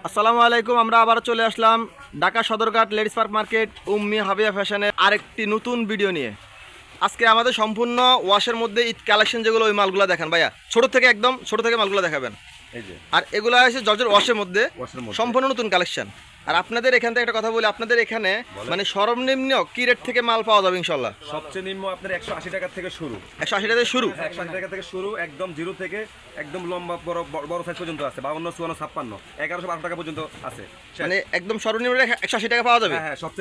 আসসালামু আলাইকুম। আমরা আবার চলে আসলাম Dhaka Sadarghat ladies park market Ummi Habia ফ্যাশনের আরেকটি নতুন ভিডিও নিয়ে। আজকে আমাদের সম্পূর্ণ ওয়াশের মধ্যে ঈদ কালেকশন যেগুলো ওই মালগুলো দেখান ভাইয়া, ছোট থেকে একদম ছোট থেকে মালগুলো দেখাবেন। এই যে আর এগুলো আছে জর্জের ওয়াশের মধ্যে সম্পূর্ণ নতুন কালেকশন। আর আপনাদের এখান থেকে একটা কথা বলি, আপনাদের এখানে মানে সর্বনিম্ন কি রেট থেকে মাল পাওয়া যাবে ইনশাল্লাহ? সবচেয়ে নিম্ন আপনার 180 টাকা থেকে শুরু। 180 টাকা থেকে শুরু? 180 টাকা থেকে শুরু, একদম জিরো থেকে একদম লম্বা বড় বড় সাইজ পর্যন্ত আছে। 52, 54, 56, 1112 টাকা পর্যন্ত আছে। মানে একদম সর্বনিম্ন 180 টাকা পাওয়া যাবে।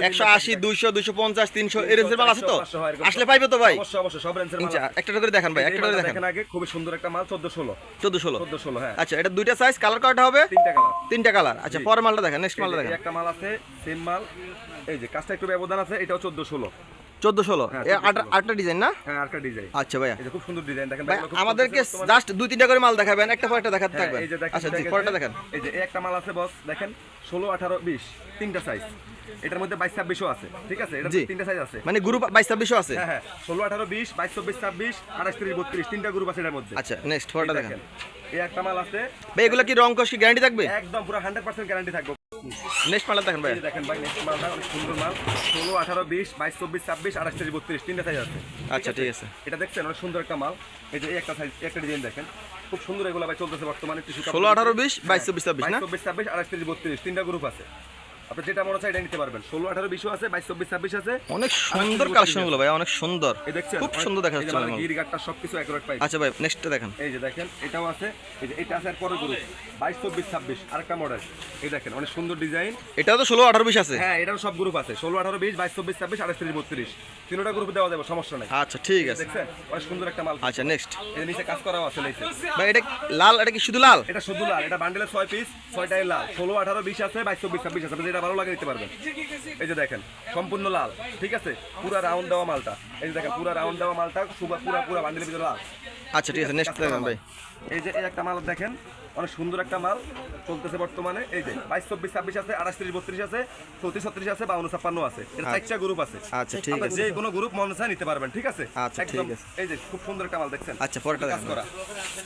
180, 200, 250, 300 এই রেঞ্জের মাল আছে তো? আসলে পাইবে তো ভাই? অবশ্যই অবশ্যই, সব রেঞ্জের মাল। একটা করে দেখান ভাই, একটা করে দেখান। আগে খুব সুন্দর একটা মাল 1416 1416। হ্যাঁ, আচ্ছা, এটা দুইটা সাইজ, কালার কয়টা হবে? তিনটা কালার। আচ্ছা, পরের মালটা দেখেন, নেক্সট মালটা দেখেন। একটা মাল আছে সেম মাল, এই যে কাজটা একটু ব্যবধান আছে, এটাও 1416 আটটা ডিজাইন না? হ্যাঁ, আরেকটা ডিজাইন। আচ্ছা ভাইয়া, এই যে খুব সুন্দর ডিজাইন দেখেন। ভাই আমাদেরকে জাস্ট দুই তিনটা করে মাল দেখাবেন, একটা পর একটা দেখাতে থাকবেন। এই যে দেখেন, আচ্ছা জি, পরেরটা দেখেন। এই যে একটা মাল আছে বস, দেখেন 16, 18, 20 তিনটা সাইজ। এটার মধ্যে 22, 26ও আছে। ঠিক আছে, এটা তিনটা সাইজ আছে। মানে গ্রুপ 22, 26ও আছে। হ্যাঁ হ্যাঁ, 16, 18, 20, 22, 24, 26, 28, 30, 32 তিনটা গ্রুপ আছে এর মধ্যে। আচ্ছা, নেক্সট পরেরটা দেখেন। এই একটা মাল আছে ভাই, এগুলা কি রং কস কি গ্যারান্টি থাকবে? একদম পুরো 100% গ্যারান্টি থাকবে। নেক্সট মালটা দেখেন ভাই। এই যে দেখেন ভাই, নেক্সট মালটা অনেক সুন্দর মাল। 16, 18, 20, 22, 24, 26, 28, 30, 32 তিনটা সাইজ আছে। আচ্ছা ঠিক আছে, এটা দেখছেন অনেক সুন্দর একটা মাল। এই যে একটা সাইজ, একটা ডিজাইন দেখেন, খুব সুন্দর। এগুলো ভাই চলতেছে বর্তমানে 16, 18, 20, 22, 24, 26 না? 22, 24, 26, 28, 30, 32 তিনটা গ্রুপ আছে। আপনি যেটা মনে চাই এটা নিতে পারবেন। 16, 18, 20ও আছে, 22, 24, 26 আছে। অনেক সুন্দর কালেকশন গুলো ভাই, অনেক সুন্দর। এই দেখছেন খুব সুন্দর দেখা যাচ্ছে মাল। গির গাটটা সবকিছু একুরেট পাই। আচ্ছা ভাই, নেক্সটটা দেখেন। এই যে দেখেন, এটাও আছে। এই যে এটা আছে আর পরের গ্রুপ 22, 24, 26 আরেকটা মডেল। এই দেখেন অনেক সুন্দর ডিজাইন। এটাও তো 16, 18, 20 আছে? হ্যাঁ, এটারও সব গ্রুপ আছে। 16, 18, 20, 22, 24, 26, 28, 30, 32 তিনটা গ্রুপ দেওয়া যাবে, সমস্যা নাই। আচ্ছা ঠিক আছে, দেখছেন অনেক সুন্দর একটা মাল। আচ্ছা নেক্সট। এর নিচে কাজ করাও আছে নিচে। ভাই এটা লাল, এটা কি শুধু লাল? এটা শুধু লাল। এটা বান্ডেলে 6 পিস, 6টাই লাল। 16, 18, 20 আছে, 22, 24, 26 আছে। আপনি যেটা ভালো লাগে নিতে পারবেন। এই যে দেখেন সম্পূর্ণ লাল। ঠিক আছে, পুরা রাউন্ড দেওয়া মালটা। এই যে দেখেন পুরা রাউন্ড দেওয়া মালটা, পুরা বান্ডেলের ভিতরে লাল। আচ্ছা ঠিক আছে, নেক্সট দেখেন ভাই। এই যে এই একটা মাল দেখেন, অনেক সুন্দর একটা মাল চলতেছে বর্তমানে। এই যে 22, 24, 26 আছে, 28, 30, 32 আছে, 34, 36 আছে, 52, 56 আছে। এটা 4টা গ্রুপ আছে। আচ্ছা ঠিক আছে, যে কোনো গ্রুপ মনে চায় নিতে পারবেন। ঠিক আছে, আচ্ছা ঠিক আছে। এই যে খুব সুন্দর একটা মাল দেখছেন। আচ্ছা পরেরটা কাজ দেখেন। করা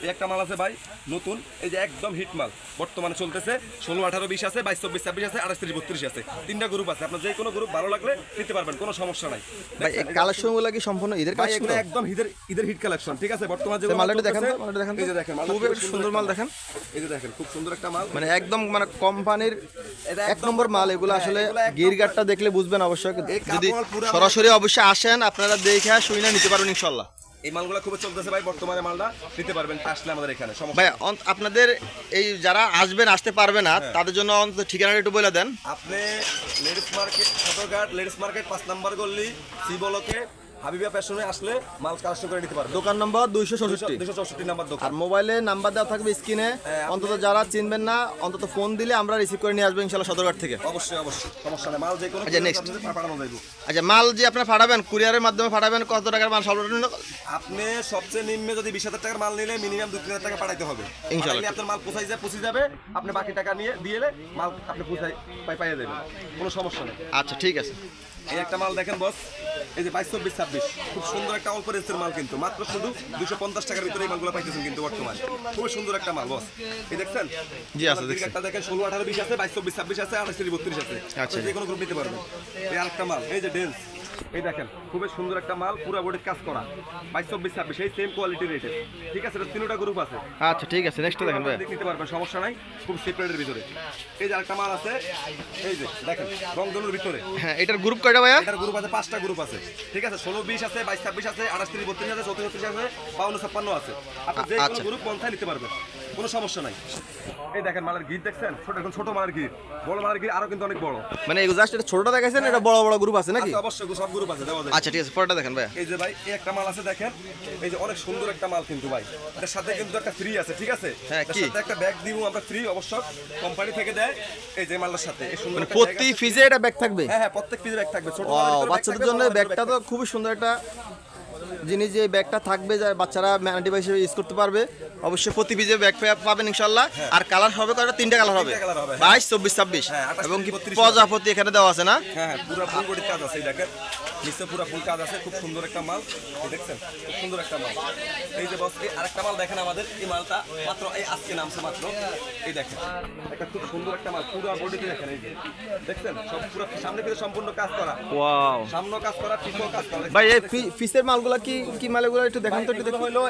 এই একটা মাল আছে ভাই নতুন। এই যে একদম হিট মাল বর্তমানে চলতেছে। 16, 18, 20 আছে, 22, 24, 26 আছে, 28, 30, 32 আছে। তিনটা গ্রুপ আছে। আপনার যে কোনো গ্রুপ ভালো লাগলে নিতে পারবেন, কোনো সমস্যা নাই। ভাই এই কালেকশনগুলো কি সম্পূর্ণ ঈদের ভাই কালেকশন? এগুলো একদম ঈদের হিট কালেকশন। ঠিক আছে, বর্তমানে যে মালটা দেখেন, মালটা দেখেন। এই যে দেখেন, খুব সুন্দর মাল দেখেন। এই যে দেখেন খুব সুন্দর একটা মাল, মানে একদম মানে কোম্পানির এক নম্বর মাল। এগুলো আসলে গিরগাটটা দেখলে বুঝবেন অবশ্যই। যদি সরাসরি অবশ্যই আসেন, আপনারা দেখে শুনে নিতে পারবেন ইনশাল্লাহ। এই মালগুলো খুব চলতেছে ভাই বর্তমানে। মালটা নিতে পারবেন আসলে আমাদের এখানে, সমস্যা ভাই আপনাদের এই যারা আসবেন আসতে পারবে না তাদের জন্য অন্তত ঠিকানাটা একটু বলে দেন। আপনি ladies market Sadarghat, ladies market 5 নম্বর গল্লি, সি ব্লকে হাবিবা ফ্যাশনে আসলে মাল কালেকশন করে নিতে পারবেন। দোকান নম্বর 264 নম্বর দোকান। আর মোবাইলে নাম্বার দেওয়া থাকবে স্ক্রিনে। অন্তত যারা চিনবেন না অন্তত ফোন দিলে আমরা রিসিভ করে নিয়ে আসবো ইনশাল্লাহ সদরঘাট থেকে। অবশ্যই অবশ্যই, সমস্যা নেই। মাল যে কোনো পাঠানো যাবে। আচ্ছা, মাল যে আপনারা পাঠাবেন কুরিয়ারের মাধ্যমে পাঠাবেন, কত টাকার মাল সর্বনিম্ন? আপনি সবচেয়ে নিম্নে যদি 20,000 টাকার মাল নিলে মিনিমাম 2-3,000 টাকা পাঠাইতে হবে ইনশাআল্লাহ। আপনার মাল পৌঁছে যাবে, আপনি বাকি টাকা নিয়ে দিয়ে মাল আপনি পাইয়ে দেবেন, কোনো সমস্যা নেই। আচ্ছা ঠিক আছে। এই একটা মাল দেখেন বস, এই যে 22, 24, 26 খুব সুন্দর একটা অল্প রেঞ্জের মাল, কিন্তু মাত্র শুধু 250 টাকার ভিতরে এই মালগুলো পাইতেছেন কিন্তু বর্তমানে। খুব সুন্দর একটা মাল বস, এই দেখছেন? জি আছে, দেখছেন। একটা দেখেন 16, 18, 20 আছে, 22, 24, 26 আছে, 28, 30, 32 আছে। আচ্ছা, যে কোনো গ্রুপ নিতে পারবেন। এই আরেকটা মাল, এই যে ডেন্স, এই দেখেন খুবই সুন্দর একটা মাল, পুরো বডির কাজ করা, 22, 24, 26 এই সেম কোয়ালিটি রেটে। ঠিক আছে, তিনটা গ্রুপ আছে। আচ্ছা ঠিক আছে, নেক্সট দেখেন ভাই। নিতে পারবেন, সমস্যা নাই, খুব সেপারেটের ভিতরে। এই যে আরেকটা মাল আছে, এই যে দেখেন রংধনুর ভিতরে। হ্যাঁ, এটার গ্রুপ কয়টা ভাইয়া? এটার গ্রুপ আছে 5টা গ্রুপ আছে। ঠিক আছে, 16, 20 আছে, 22, 26 আছে, 28, 30, 32 আছে, 34, 36 আছে, 52, 56 আছে। আপনি যে কোনো গ্রুপ মন চাই নিতে পারবেন, কোনো সমস্যা নাই। এই দেখেন মালের গিট দেখছেন, ছোট মালের গিট, বড় মালের গিট আরো কিন্তু অনেক বড়। মানে এই জাস্ট এটা ছোটটা দেখাইছেন, এটা বড় বড় গ্রুপ আছে নাকি? অবশ্যই সব গ্রুপ আছে, দেওয়া যায়। আচ্ছা ঠিক আছে, পরেরটা দেখেন ভাই। এই যে ভাই এই একটা মাল আছে দেখেন, এই যে অনেক সুন্দর একটা মাল কিন্তু ভাই, এর সাথে কিন্তু একটা ফ্রি আছে। ঠিক আছে, হ্যাঁ, এর কি সাথে একটা ব্যাগ দিব আমরা ফ্রি, অবশ্য কোম্পানি থেকে দেয়। এই যে মালটার সাথে এই সুন্দর একটা প্রতি ফিজে এটা ব্যাগ থাকবে? হ্যাঁ হ্যাঁ, প্রত্যেক পিসে ব্যাগ থাকবে। ছোট বাচ্চাদের জন্য ব্যাগটা তো খুবই সুন্দর একটা জিনিস, যে ব্যাগটা থাকবে যা বাচ্চারা ম্যান ডিভাইস হিসেবে ইউজ করতে পারবে। অবশ্যই প্রতি পিজে ব্যাগ পাবেন ইনশাল্লাহ। আর কালার হবে কয়টা? 3টা কালার হবে, 22, 24, 26 এবং কি প্রজাপতি এখানে দেওয়া আছে না? হ্যাঁ হ্যাঁ, পুরো ফুল বডি কাজ আছে। এই দেখেন নিচে পুরো ফুল কাজ আছে, খুব সুন্দর একটা মাল। এই দেখছেন খুব সুন্দর একটা মাল। এই যে বস, এই আরেকটা মাল দেখেন আমাদের, এই মালটা মাত্র এই আজকে নামছে মাত্র। এই দেখেন একটা খুব সুন্দর একটা মাল, পুরো বডিতে দেখেন, এই যে দেখছেন সব পুরো সামনে থেকে সম্পূর্ণ কাজ করা, ওয়াও সামনে কাজ করা, পিছনেও কাজ করা। ভাই এই ফিসের মালগুলা কি মালগুলো একটু দেখান তো, একটু এগুলো হলো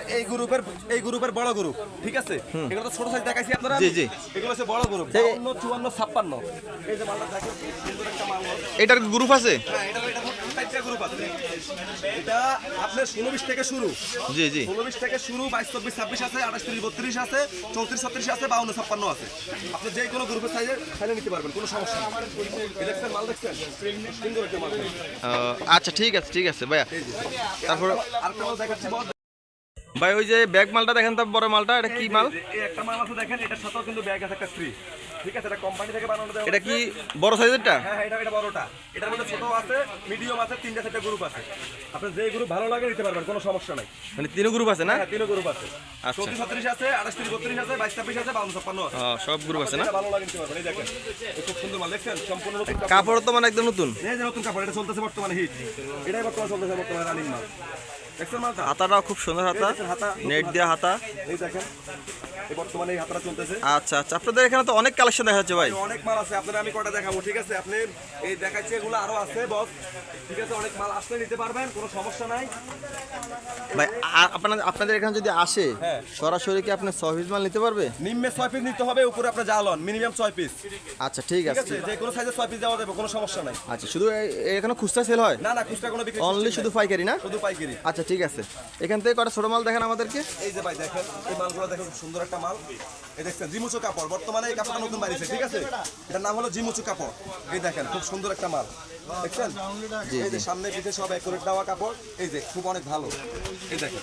এই গ্রুপের বড় গ্রুপ, ঠিক আছে? এগুলো তো ছোট সাইজ দেখাইছি আপনারা। জি, জি। এগুলো হচ্ছে বড় গ্রুপ, 54 56। এই যে মালটা দেখেন খুব সুন্দর একটা মাল। এটার গ্রুপ আছে? হ্যাঁ, এটা চারটা গ্রুপ আছে। এটা আপনার 16-20 থেকে শুরু। জি জি 16-20 থেকে শুরু, 22-24 26 আছে, 28-30 32 আছে, 34-36 আছে, 52-56 আছে। আপনি যে কোনো গ্রুপের সাইজে নিতে পারবেন, কোনো সমস্যা নেই। এই দেখছেন মাল, দেখছেন সুন্দর একটা মাল। আচ্ছা ঠিক আছে ভাইয়া। তারপর আরেকটা মাল দেখাচ্ছি বড়। ভাই ওই যে ব্যাগ মালটা দেখেন তো, বড় মালটা, এটা কি মাল? এই একটা মাল আছে দেখেন, এটার সাথেও কিন্তু ব্যাগ আছে একটা ফ্রি, ঠিক আছে? এটা কোম্পানি থেকে বানানো দেওয়া। এটা কি বড় সাইজেরটা? হ্যাঁ, এটা বড়টা। এটার মধ্যে ছোট আছে, মিডিয়াম আছে, 3টা গ্রুপ আছে। আপনার যে গ্রুপ ভালো লাগে নিতে পারবেন, কোনো সমস্যা নাই। মানে তিনও গ্রুপ আছে না? হ্যাঁ, 3 গ্রুপ আছে। আচ্ছা। 34-36 আছে, 28-32 আছে, 22-26 আছে, 52-56 আছে। সব গ্রুপ আছে না? যেটা ভালো লাগে নিতে পারবেন। এই দেখেন এই খুব সুন্দর মাল, দেখছেন সম্পূর্ণ নতুন কাপড়। কাপড় তো মানে একদম নতুন। এই যে নতুন কাপড়, এটা চলতেছে বর্তমানে হিট, এটাই বর্তমানে চলতেছে, বর্তমানে রানিং মাল। দেখছেন মালটা? হাতাটাও খুব সুন্দর হাতা, দেখছেন হাতা, নেট দিয়া হাতা। এই দেখেন এই বর্তমানে এই হাতাটা চলতেছে। আচ্ছা আপনাদের এখানে তো অনেক কালেকশন দেখা যাচ্ছে ভাই। অনেক মাল আছে, আপনাদের আমি কটা দেখাবো, ঠিক আছে? আপনি এই দেখাচ্ছি, এগুলো আরো আছে বস, ঠিক আছে? অনেক মাল আসলে নিতে পারবেন, কোনো সমস্যা নাই ভাই আপনাদের এখানে যদি আসে, হ্যাঁ। সরাসরি কি আপনি 6 পিস মাল নিতে পারবে? নিম্নে 6 পিস নিতে হবে, উপরে আপনার জালন মিনিমাম 6 পিস, আচ্ছা ঠিক ঠিক আছে। আছে? যে কোনো সাইজে 6 পিস দেওয়া যাবে, কোনো সমস্যা নাই। আচ্ছা শুধু এখানে খুচরা সেল হয়? না খুচরা কোনো বিক্রি, অনলি শুধু পাইকারি না? শুধু পাইকারি। আচ্ছা ঠিক আছে। এখান থেকে কটা ছোট মাল দেখেন আমাদেরকে। এই যে ভাই দেখেন, এই মালগুলো দেখেন, খুব সুন্দর একটা মাল। এই দেখছেন জিমুচু কাপড়, বর্তমানে এই কাপড়টা নতুন বাড়িছে, ঠিক আছে? এটার নাম হলো জিমুচু কাপড়। এই দেখেন খুব সুন্দর একটা মাল, দেখছেন? এই যে সামনে পিছে সব একুরেট দেওয়া কাপড়, এই যে খুব অনেক ভালো। এই দেখেন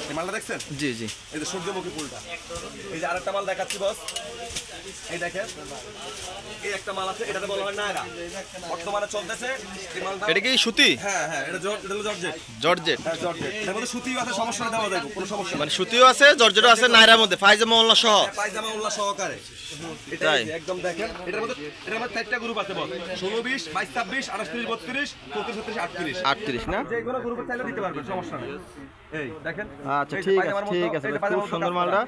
এই মালটা দেখছেন? জি জি এই যে সূর্যমুখী ফুলটা। এই যে আরেকটা মাল দেখাচ্ছি বস, এই দেখেন এই একটা মাল আছে, এটাতে বলা হয় নায়রা, বর্তমানে চলতেছে এই মালটা। এটা কি সুতি? হ্যাঁ, এটা হলো জর্জেট। জর্জেট? হ্যাঁ, জর্জেট। এর মধ্যে সুতিও আছে, সমস্যা দেওয়া যাবে, কোনো সমস্যা নেই। মানে সুতিও আছে, জর্জেটও আছে, নায়রার মধ্যে পায়জামা ওড়না সহ। পায়জামা উল্লাস সহকারে, তাই? একদম দেখেন। এটার মধ্যে 4টা গ্রুপ আছে বস, 16-20 22-26 28-32 34-36 38। 38 না? যে কোনো গ্রুপে চাইলে দিতে পারবেন, সমস্যা নেই। এই দেখেন। আচ্ছা ঠিক আছে ভাই, খুব সুন্দর মালটা,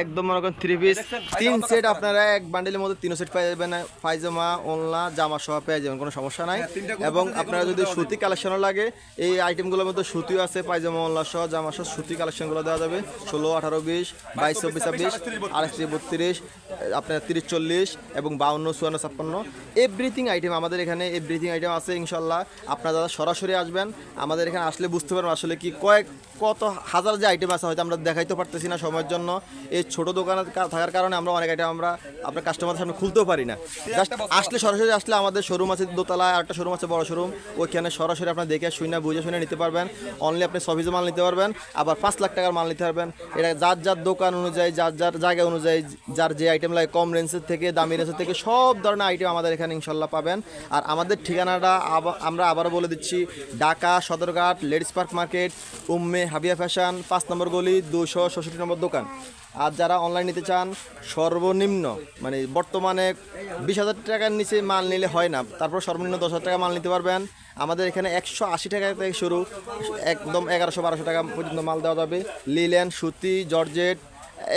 একদম মনে করেন 3 পিস 3 সেট আপনারা এক বান্ডেলের মধ্যে 3 সেট পেয়ে যাবেন, পায়জামা ওড়না জামা সহ পেয়ে যাবেন, কোনো সমস্যা নাই। এবং আপনারা যদি সুতি কালেকশনও লাগে, এই আইটেমগুলোর মধ্যে সুতিও আছে, পায়জামা ওড়না সহ জামা সহ সুতি কালেকশনগুলো দেওয়া যাবে। 16 18 20 22 24 26 28 32 আপনার 30 40 এবং 52 54 56 এভরিথিং আইটেম আমাদের এখানে, এভরিথিং আইটেম আছে ইনশাল্লাহ। আপনারা যারা সরাসরি আসবেন, আমাদের এখানে আসলে বুঝতে পারবেন আসলে কি কত হাজার যে আইটেম আছে, হয়তো আমরা দেখাইতে পারতেছি না সময়ের জন্য। এই ছোট দোকানে থাকার কারণে আমরা অনেক আইটেম আমরা আপনার কাস্টমারের সামনে খুলতেও পারি না। জাস্ট আসলে সরাসরি আসলে আমাদের শোরুম আছে দোতলায়, আর একটা শোরুম আছে বড় শোরুম, ওইখানে সরাসরি আপনার দেখে শুনে বুঝে শুনে নিতে পারবেন। অনলি আপনি 6 পিসের মাল নিতে পারবেন, আবার 5 লাখ টাকার মাল নিতে পারবেন। এটা যার দোকান অনুযায়ী, যার জায়গা অনুযায়ী, যার যে আইটেম লাগে, কম রেঞ্জের থেকে দামি রেঞ্জের থেকে সব ধরনের আইটেম আমাদের এখানে ইনশাল্লাহ পাবেন। আর আমাদের ঠিকানাটা আমরা আবারও বলে দিচ্ছি, Dhaka Sadarghat ladies park market, Umme Habia fashion, 5 number গলি, 266 নম্বর দোকান। আর যারা অনলাইন নিতে চান, সর্বনিম্ন মানে বর্তমানে 20,000 টাকার নিচে মাল নিলে হয় না, তারপর সর্বনিম্ন 10,000 টাকা মাল নিতে পারবেন। আমাদের এখানে 180 টাকা থেকে শুরু, একদম 1100-1200 টাকা পর্যন্ত মাল দেওয়া যাবে। লিলেন, সুতি, জর্জেট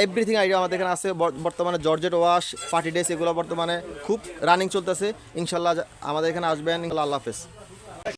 এভরিথিং আইটেম আমাদের এখানে আছে। বর্তমানে জর্জেট ওয়াশ, পার্টি ড্রেস এগুলো বর্তমানে খুব রানিং চলতেছে। ইনশাল্লাহ আমাদের এখানে আসবেন। আল্লাহ হাফেজ।